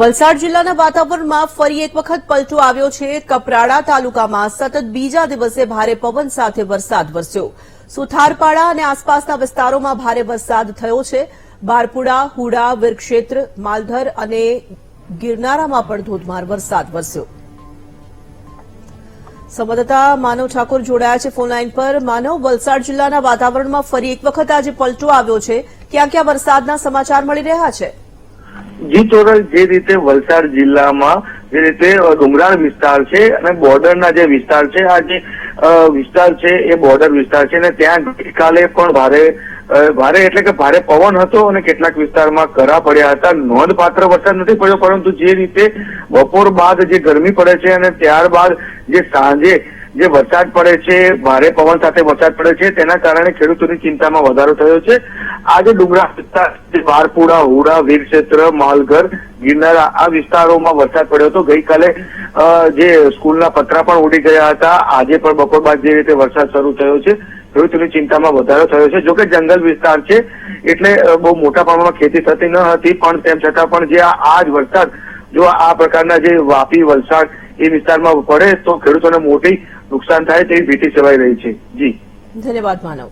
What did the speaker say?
વલસાડ જિલ્લાના વાતાવરણમાં ફરી એક વખત પલટો આવ્યો છે। કપરાડા તાલુકામાં સતત બીજા દિવસે ભારે પવન સાથે વરસાદ વરસ્યો। સુથારપાડા અને આસપાસના વિસ્તારોમાં ભારે વરસાદ થયો છે। બારપુડા, હુડા, વીરક્ષેત્ર, માલધર અને ગિરનારામાં પણ ધોધમાર વરસાદ વરસ્યો। સંવાદદાતા માનવ ઠાકોર જોડાયા છે ફોનલાઈન પર। માનવ, વલસાડ જિલ્લાના વાતાવરણમાં ફરી એક વખત આજે પલટો આવ્યો છે। ક્યાં ક્યાં વરસાદના સમાચાર મળી રહ્યા છે? જી ચોરસ, જે રીતે વલસાડ જિલ્લામાં જે રીતે ડુંગરાળ વિસ્તાર છે અને બોર્ડરના જે વિસ્તાર છે, આ જે વિસ્તાર છે એ બોર્ડર વિસ્તાર છે અને ત્યાં ગઈકાલે પણ ભારે એટલે કે ભારે પવન હતો અને કેટલાક વિસ્તારમાં કરા પડ્યા હતા। નોંધપાત્ર વરસાદ નથી પડ્યો, પરંતુ જે રીતે બપોર બાદ જે ગરમી પડે છે અને ત્યારબાદ જે સાંજે જે વરસાદ પડે છે, ભારે પવન સાથે વરસાદ પડે છે, તેના કારણે ખેડૂતોની ચિંતામાં વધારો થયો છે। આજે ડુંગરાળ વિસ્તાર બારપુડા, હુડા, વીરક્ષેત્ર, માલઘર, ગિરનારા આ વિસ્તારોમાં વરસાદ પડ્યો હતો। ગઈકાલે જે સ્કૂલના પતરા પણ ઉડી ગયા હતા। આજે પણ બપોર બાદ જે રીતે વરસાદ શરૂ થયો છે, ખેડૂતોની ચિંતામાં વધારો થયો છે। જોકે જંગલ વિસ્તાર છે એટલે બહુ મોટા પ્રમાણમાં ખેતી થતી ન હતી, પણ તેમ છતાં પણ જે આ જ વરસાદ જો આ પ્રકારના જે વાપી, વલસાડ એ વિસ્તારમાં પડે તો ખેડૂતોને મોટી નુકસાન થાય તેવી ભીતિ સેવાઈ રહી છે। જી ધન્યવાદ માનવ।